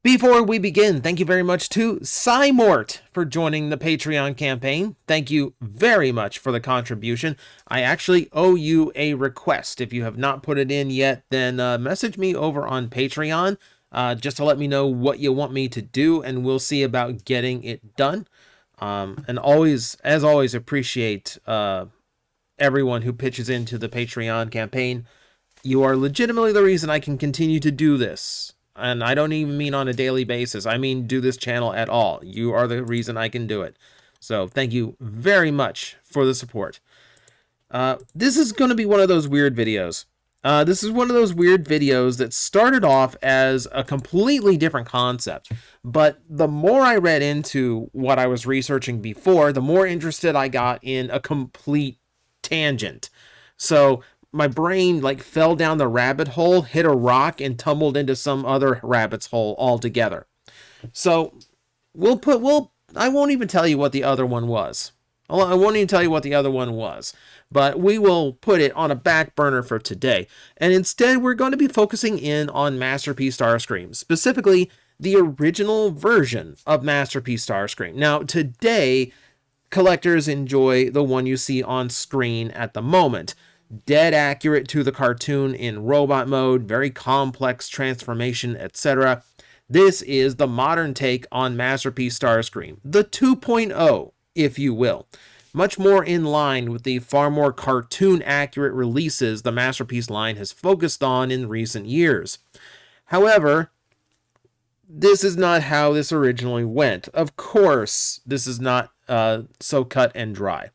Before we begin, thank you very much to Cymort for joining the Patreon campaign. Thank you very much for the contribution. I actually owe you a request. If you have not put it in yet, then message me over on Patreon just to let me know what you want me to do, and we'll see about getting it done. And always, as always, appreciate everyone who pitches into the Patreon campaign. You are legitimately the reason I can continue to do this. And I don't even mean on a daily basis. I mean do this channel at all. You are the reason I can do it. So thank you very much for the support. This is going to be one of those weird videos. This is one of those weird videos that started off as a completely different concept. But the more I read into what I was researching before, the more interested I got in a complete tangent. So my brain fell down the rabbit hole, hit a rock, and tumbled into some other rabbit's hole altogether. So I won't even tell you what the other one was. I won't even tell you what the other one was, but we will put it on a back burner for today. And instead, we're going to be focusing in on Masterpiece Starscream, specifically the original version of Masterpiece Starscream. Now, today, collectors enjoy the one you see on screen at the moment. Dead accurate to the cartoon in robot mode, very complex transformation, etc. This is the modern take on Masterpiece Starscream, the 2.0, if you will. Much more in line with the far more cartoon accurate releases the Masterpiece line has focused on in recent years. However, this is not how this originally went. Of course, this is not so cut and dry.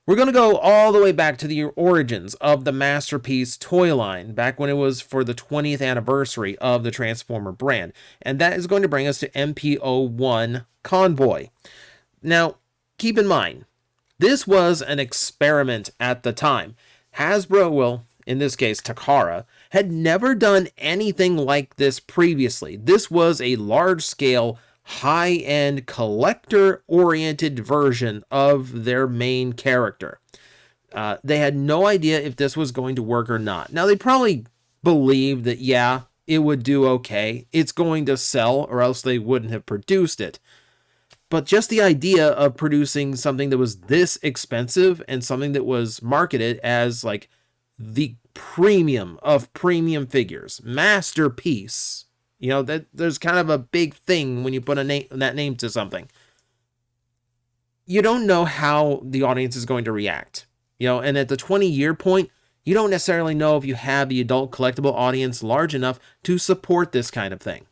We're going to go all the way back to the origins of the Masterpiece toy line, back when it was for the 20th anniversary of the Transformer brand. And that is going to bring us to MP01 Convoy. Now, keep in mind, this was an experiment at the time. Hasbro, well, in this case, Takara, had never done anything like this previously. This was a large-scale, high-end, collector-oriented version of their main character. They had no idea if this was going to work or not. Now, they probably believed that, yeah, it would do okay. It's going to sell, or else they wouldn't have produced it. But just the idea of producing something that was this expensive and something that was marketed as, the premium of premium figures, Masterpiece. You know, that there's kind of a big thing when you put that name to something. You don't know how the audience is going to react. And at the 20-year point, you don't necessarily know if you have the adult collectible audience large enough to support this kind of thing.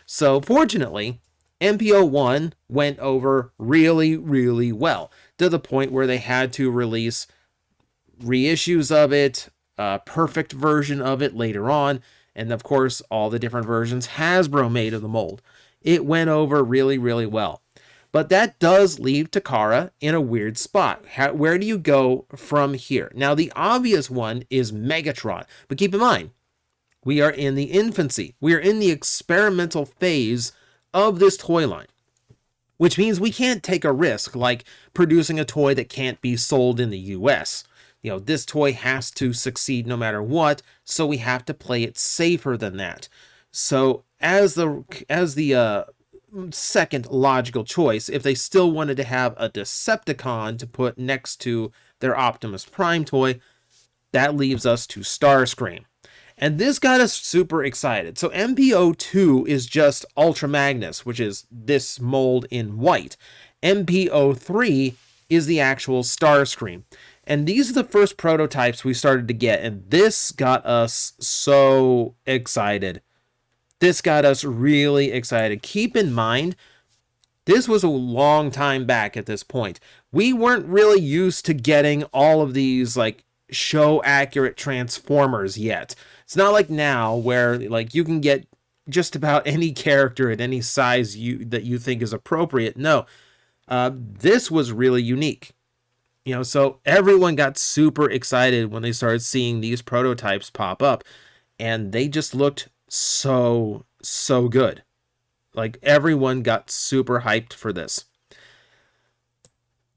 So fortunately, MP01 went over really, really well, to the point where they had to release reissues of it, a perfect version of it later on, and of course, all the different versions Hasbro made of the mold. It went over really, really well. But that does leave Takara in a weird spot. Where do you go from here? Now, the obvious one is Megatron. But keep in mind, we are in the infancy. We are in the experimental phase of this toy line. Which means we can't take a risk like producing a toy that can't be sold in the US. This toy has to succeed no matter what, so we have to play it safer than that. So as the second logical choice, if they still wanted to have a Decepticon to put next to their Optimus Prime toy, that leaves us to Starscream. And this got us super excited. So MP02 is just Ultra Magnus, which is this mold in white. MP03 is the actual Starscream. And these are the first prototypes we started to get, and this got us so excited. This got us really excited. Keep in mind, this was a long time back at this point. We weren't really used to getting all of these, show-accurate Transformers yet. It's not like now, where, you can get just about any character at any size that you think is appropriate. No, this was really unique. So everyone got super excited when they started seeing these prototypes pop up, and they just looked so good. Everyone got super hyped for this.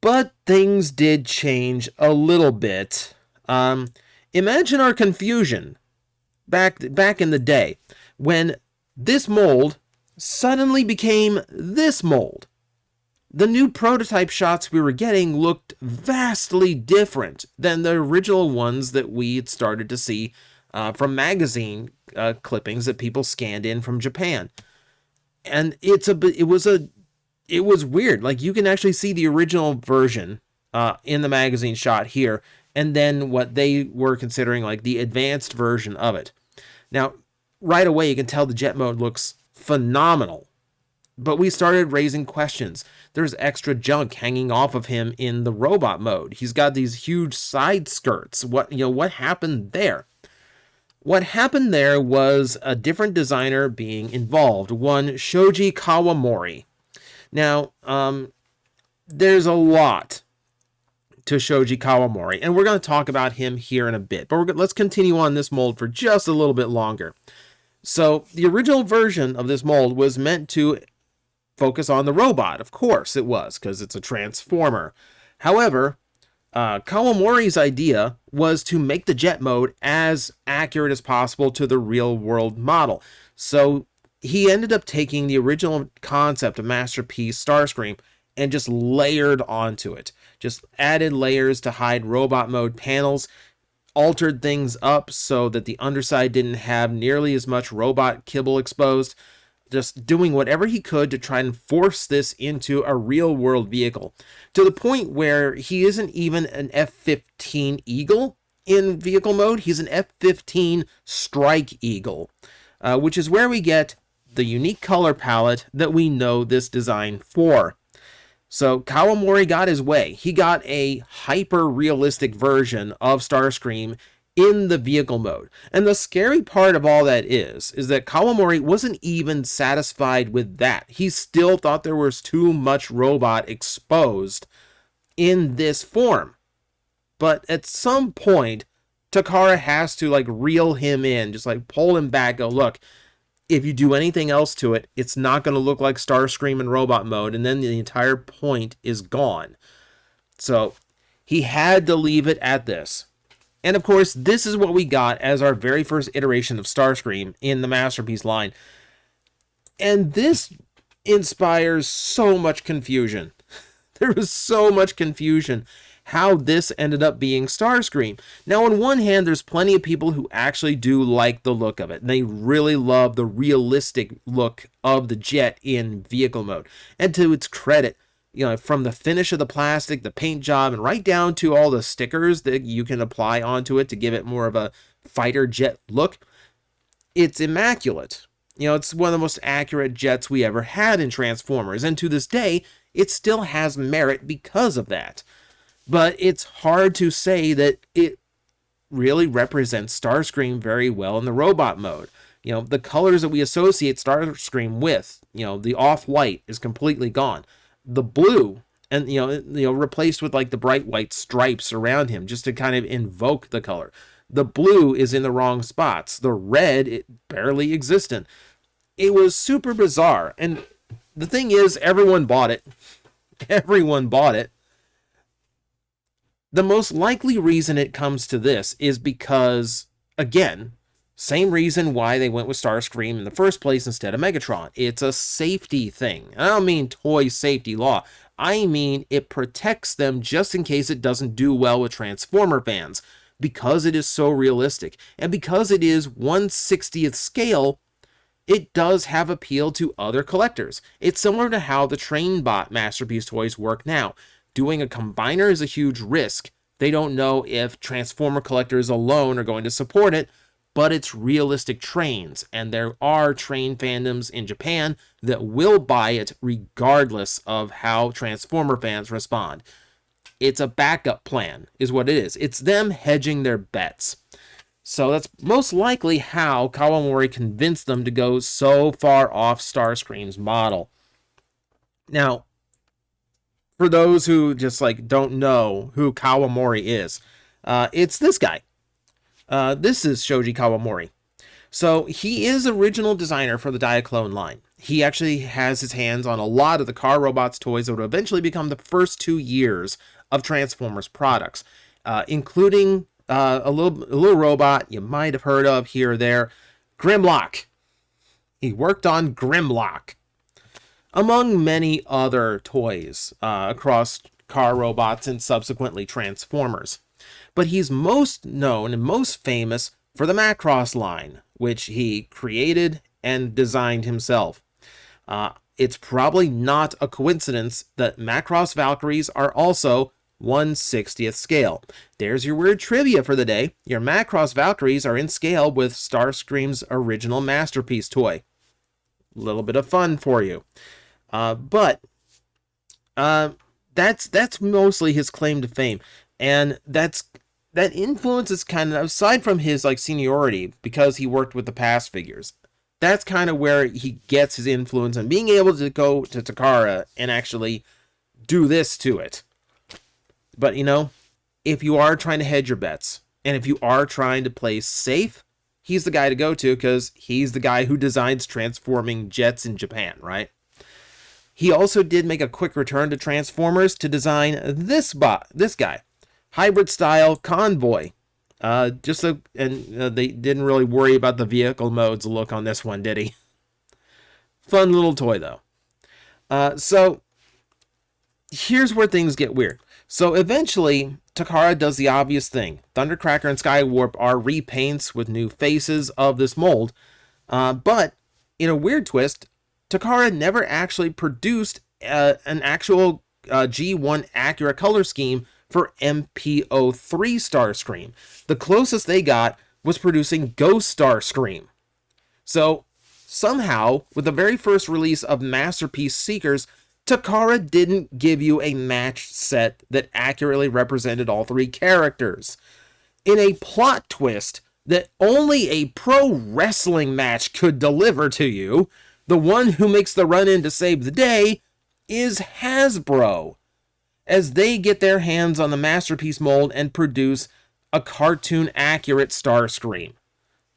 But things did change a little bit. Imagine our confusion back in the day when this mold suddenly became this mold. The new prototype shots we were getting looked vastly different than the original ones that we had started to see from magazine clippings that people scanned in from Japan. And it was weird. Like, you can actually see the original version in the magazine shot here, and then what they were considering like the advanced version of it. Now, right away, you can tell the jet mode looks phenomenal. But we started raising questions. There's extra junk hanging off of him in the robot mode. He's got these huge side skirts. What happened there? What happened there was a different designer being involved, one Shoji Kawamori. Now, there's a lot to Shoji Kawamori, and we're going to talk about him here in a bit. But let's continue on this mold for just a little bit longer. So, the original version of this mold was meant to focus on the robot. Of course it was, because it's a transformer. However, Kawamori's idea was to make the jet mode as accurate as possible to the real world model. So he ended up taking the original concept of Masterpiece Starscream and just layered onto it. Just added layers to hide robot mode panels, altered things up so that the underside didn't have nearly as much robot kibble exposed, just doing whatever he could to try and force this into a real world vehicle, to the point where he isn't even an F-15 Eagle in vehicle mode. He's an F-15 Strike Eagle, which is where we get the unique color palette that we know this design for. So Kawamori got his way. He got a hyper-realistic version of Starscream in the vehicle mode. And the scary part of all that is that Kawamori wasn't even satisfied with that. He still thought there was too much robot exposed in this form. But at some point, Takara has to like reel him in, just like pull him back, go, look, if you do anything else to it, it's not going to look like Starscream in robot mode, and then the entire point is gone. So he had to leave it at this. And of course, this is what we got as our very first iteration of Starscream in the Masterpiece line. And this inspires so much confusion. There was so much confusion how this ended up being Starscream. Now, on one hand, there's plenty of people who actually do like the look of it. And they really love the realistic look of the jet in vehicle mode. And to its credit, from the finish of the plastic, the paint job, and right down to all the stickers that you can apply onto it to give it more of a fighter jet look, it's immaculate. It's one of the most accurate jets we ever had in Transformers, and to this day, it still has merit because of that. But it's hard to say that it really represents Starscream very well in the robot mode. The colors that we associate Starscream with, the off-white is completely gone. The blue, and replaced with like the bright white stripes around him just to kind of invoke the color. The blue is in the wrong spots. The red, it barely existent. It was super bizarre. And the thing is, everyone bought it. Everyone bought it. The most likely reason it comes to this is because, again, same reason why they went with Starscream in the first place instead of Megatron. It's a safety thing. I don't mean toy safety law. I mean it protects them just in case it doesn't do well with Transformer fans. Because it is so realistic. And because it is 1/60th scale, it does have appeal to other collectors. It's similar to how the TrainBot Masterpiece toys work now. Doing a combiner is a huge risk. They don't know if Transformer collectors alone are going to support it, but it's realistic trains, and there are train fandoms in Japan that will buy it regardless of how Transformer fans respond. It's a backup plan, is what it is. It's them hedging their bets. So that's most likely how Kawamori convinced them to go so far off Starscream's model. Now, for those who just don't know who Kawamori is, it's this guy. This is Shoji Kawamori. So he is original designer for the Diaclone line. He actually has his hands on a lot of the Car Robots toys that would eventually become the first 2 years of Transformers products, including a little robot you might have heard of here or there, Grimlock. He worked on Grimlock, among many other toys across car robots and subsequently Transformers. But he's most known and most famous for the Macross line, which he created and designed himself. It's probably not a coincidence that Macross Valkyries are also 1/60th scale. There's your weird trivia for the day. Your Macross Valkyries are in scale with Starscream's original Masterpiece toy. A little bit of fun for you. But that's mostly his claim to fame. And that influence is kind of, aside from his like seniority, because he worked with the past figures, that's kind of where he gets his influence, and being able to go to Takara and actually do this to it. But, you know, if you are trying to hedge your bets, and if you are trying to play safe, he's the guy to go to, because he's the guy who designs transforming jets in Japan, right? He also did make a quick return to Transformers to design this guy, hybrid style Convoy. They didn't really worry about the vehicle modes look on this one, did he? Fun little toy though. So here's where things get weird. So eventually, Takara does the obvious thing. Thundercracker and Skywarp are repaints with new faces of this mold. But in a weird twist, Takara never actually produced an actual G1 accurate color scheme for MPO3 Starscream. The closest they got was producing Ghost Starscream. So somehow, with the very first release of Masterpiece Seekers, Takara didn't give you a matched set that accurately represented all three characters. In a plot twist that only a pro wrestling match could deliver to you, the one who makes the run-in to save the day is Hasbro, as they get their hands on the Masterpiece mold and produce a cartoon-accurate Starscream.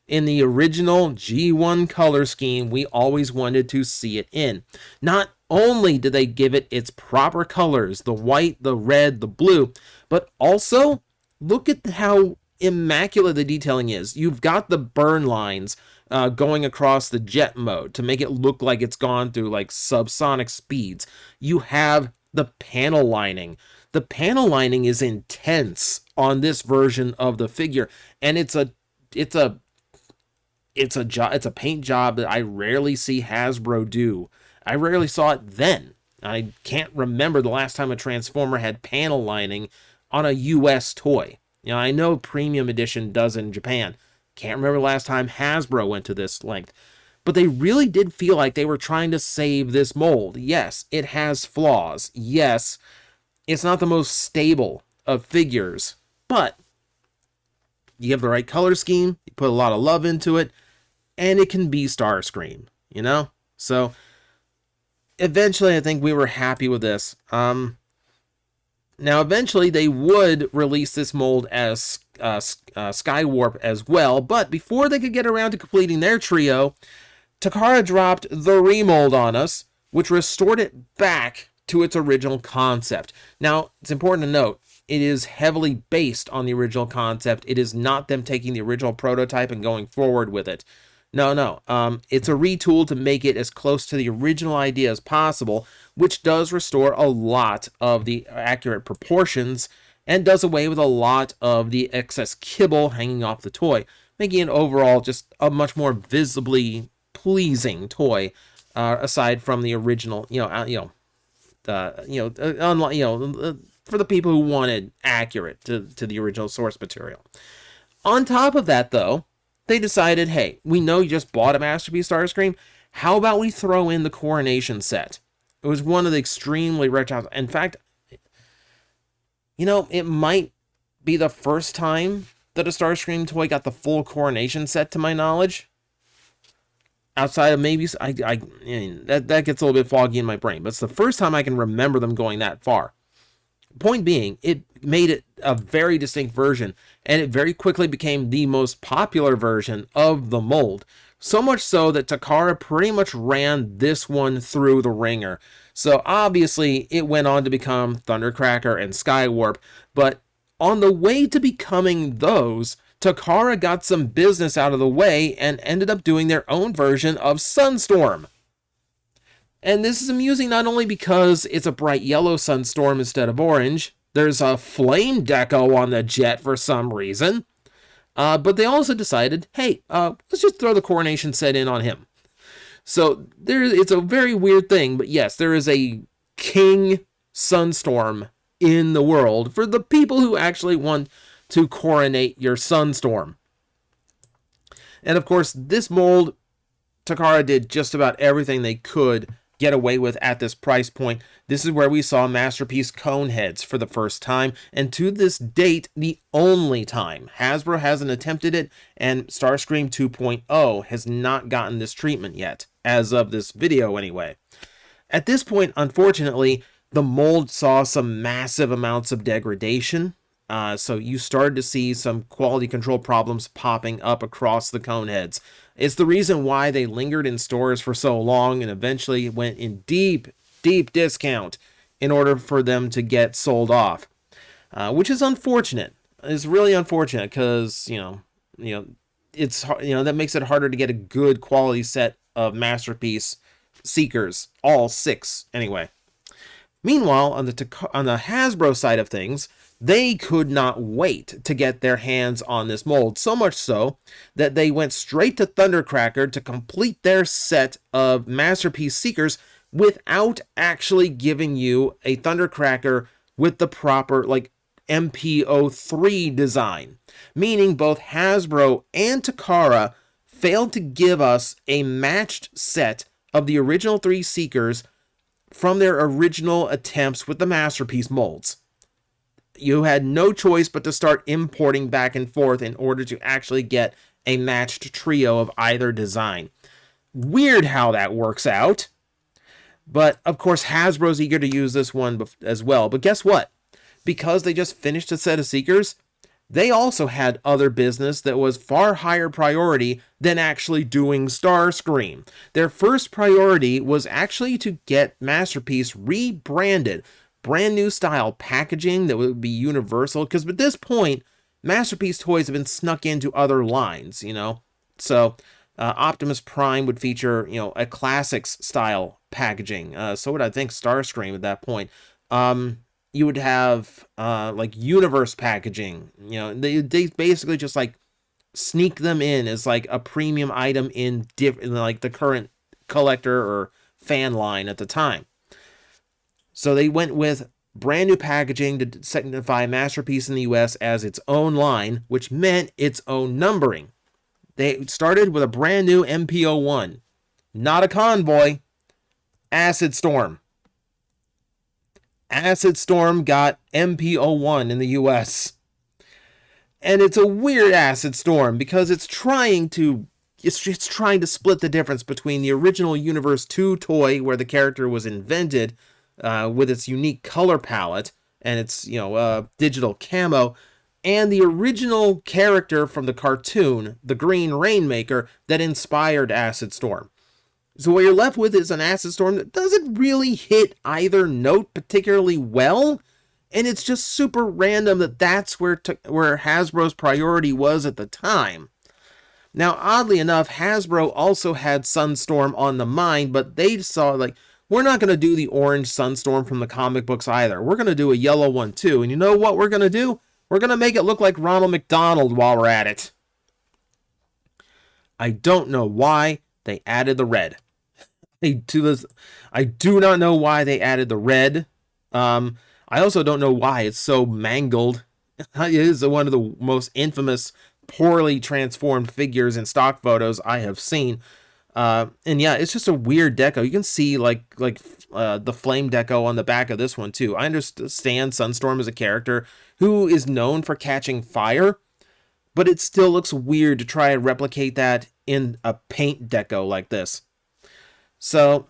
In the original G1 color scheme, we always wanted to see it in. Not only did they give it its proper colors, the white, the red, the blue, but also look at how immaculate the detailing is. You've got the burn lines going across the jet mode to make it look like it's gone through like subsonic speeds. You have the panel lining. The panel lining is intense on this version of the figure, and it's a paint job that I rarely see Hasbro do. I rarely saw it then. I can't remember the last time a Transformer had panel lining on a US toy. You know, I know Premium Edition does in Japan. Can't remember the last time Hasbro went to this length. But they really did feel like they were trying to save this mold. Yes, it has flaws. Yes, it's not the most stable of figures. But you have the right color scheme, you put a lot of love into it, and it can be Starscream, you know? So eventually I think we were happy with this. Now eventually they would release this mold as Skywarp as well, but before they could get around to completing their trio, Takara dropped the remold on us, which restored it back to its original concept. Now, it's important to note, it is heavily based on the original concept. It is not them taking the original prototype and going forward with it. No. It's a retool to make it as close to the original idea as possible, which does restore a lot of the accurate proportions and does away with a lot of the excess kibble hanging off the toy, making it overall just a much more visibly pleasing toy, aside from the original, for the people who wanted accurate to the original source material. On top of that, though, they decided, hey, we know you just bought a Masterpiece Starscream. How about we throw in the Coronation set? It was one of the extremely rare times. In fact, it might be the first time that a Starscream toy got the full Coronation set, to my knowledge. Outside of maybe, that gets a little bit foggy in my brain, but it's the first time I can remember them going that far. Point being, it made it a very distinct version, and it very quickly became the most popular version of the mold. So much so that Takara pretty much ran this one through the ringer. So obviously, it went on to become Thundercracker and Skywarp, but On the way to becoming those, Takara got some business out of the way and ended up doing their own version of Sunstorm. And this is amusing not only because it's a bright yellow Sunstorm instead of orange, there's a flame deco on the jet for some reason, but they also decided, hey, let's just throw the coronation set in on him. So it's a very weird thing, but yes, there is a King Sunstorm in the world for the people who actually want to coronate your Sunstorm. And of course, this mold, Takara did just about everything they could get away with at this price point. This is where we saw Masterpiece cone heads for the first time, and to this date, the only time. Hasbro hasn't attempted it, and Starscream 2.0 has not gotten this treatment yet, as of this video anyway. At this point, unfortunately, the mold saw some massive amounts of degradation, so you started to see some quality control problems popping up across the cone heads. It's the reason why they lingered in stores for so long and eventually went in deep discount in order for them to get sold off, which is unfortunate. It's really unfortunate because it's that makes it harder to get a good quality set of Masterpiece Seekers, all 6 anyway. Meanwhile, on the Hasbro side of things, they could not wait to get their hands on this mold, so much so that they went straight to Thundercracker to complete their set of Masterpiece Seekers without actually giving you a Thundercracker with the proper, MPO3 design. Meaning both Hasbro and Takara failed to give us a matched set of the original 3 Seekers from their original attempts with the Masterpiece molds. You had no choice but to start importing back and forth in order to actually get a matched trio of either design. Weird how that works out. But, of course, Hasbro's eager to use this one as well. But guess what? Because they just finished a set of Seekers, they also had other business that was far higher priority than actually doing Starscream. Their first priority was actually to get Masterpiece rebranded. Brand new style packaging that would be universal. Because at this point, Masterpiece toys have been snuck into other lines, So Optimus Prime would feature, a classics style packaging. So would I think Starscream at that point. You would have universe packaging. They basically just sneak them in as a premium item in the current collector or fan line at the time. So they went with brand new packaging to signify Masterpiece in the US as its own line, which meant its own numbering. They started with a brand new MPO1, not a convoy, Acid Storm. Acid Storm got MPO1 in the US. And it's a weird Acid Storm because it's trying to split the difference between the original Universe 2 toy where the character was invented with its unique color palette and its digital camo, and the original character from the cartoon, the Green Rainmaker, that inspired Acid Storm. So what you're left with is an Acid Storm that doesn't really hit either note particularly well, and it's just super random that's where Hasbro's priority was at the time. Now, oddly enough, Hasbro also had Sunstorm on the mind, but they saw, we're not going to do the orange Sunstorm from the comic books either. We're going to do a yellow one too, and you know what we're going to do? We're going to make it look like Ronald McDonald while we're at it. I don't know why they added the red. I do not know why they added the red. I also don't know why it's so mangled. It is one of the most infamous, poorly transformed figures in stock photos I have seen. And yeah, it's just a weird deco. You can see the flame deco on the back of this one too. I understand Sunstorm is a character who is known for catching fire, but it still looks weird to try and replicate that in a paint deco like this. So,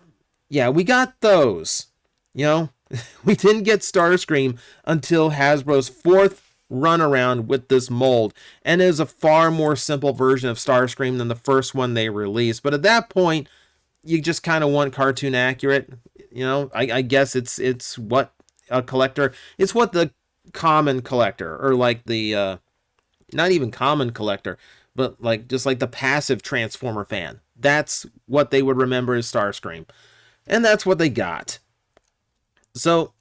yeah, we got those. We didn't get Starscream until Hasbro's 4th run around with this mold, and it is a far more simple version of Starscream than the first one they released. But at that point, you just kind of want cartoon accurate. I guess it's what a collector, it's what the common collector, or like the not even common collector, but like just like the passive Transformer fan. That's what they would remember as Starscream. And that's what they got. So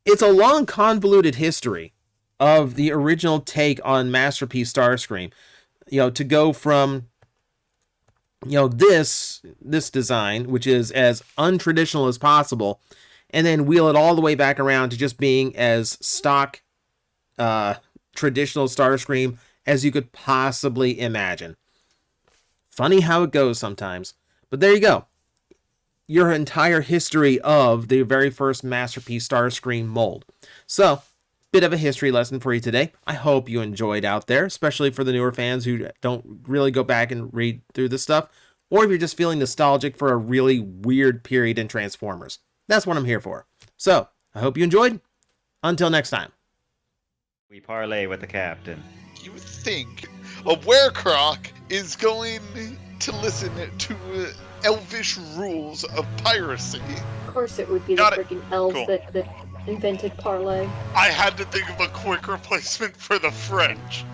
it's a long, convoluted history of the original take on Masterpiece Starscream. To go from this design, which is as untraditional as possible, and then wheel it all the way back around to just being as stock traditional Starscream as you could possibly imagine. Funny how it goes sometimes. But there you go. Your entire history of the very first Masterpiece Starscream mold. So, bit of a history lesson for you today. I hope you enjoyed out there, especially for the newer fans who don't really go back and read through this stuff, or if you're just feeling nostalgic for a really weird period in Transformers. That's what I'm here for. So, I hope you enjoyed. Until next time. We parlay with the captain. You think a werecroc is going to listen to elvish rules of piracy? Of course it would be the freaking elves that invented parlay. I had to think of a quick replacement for the French.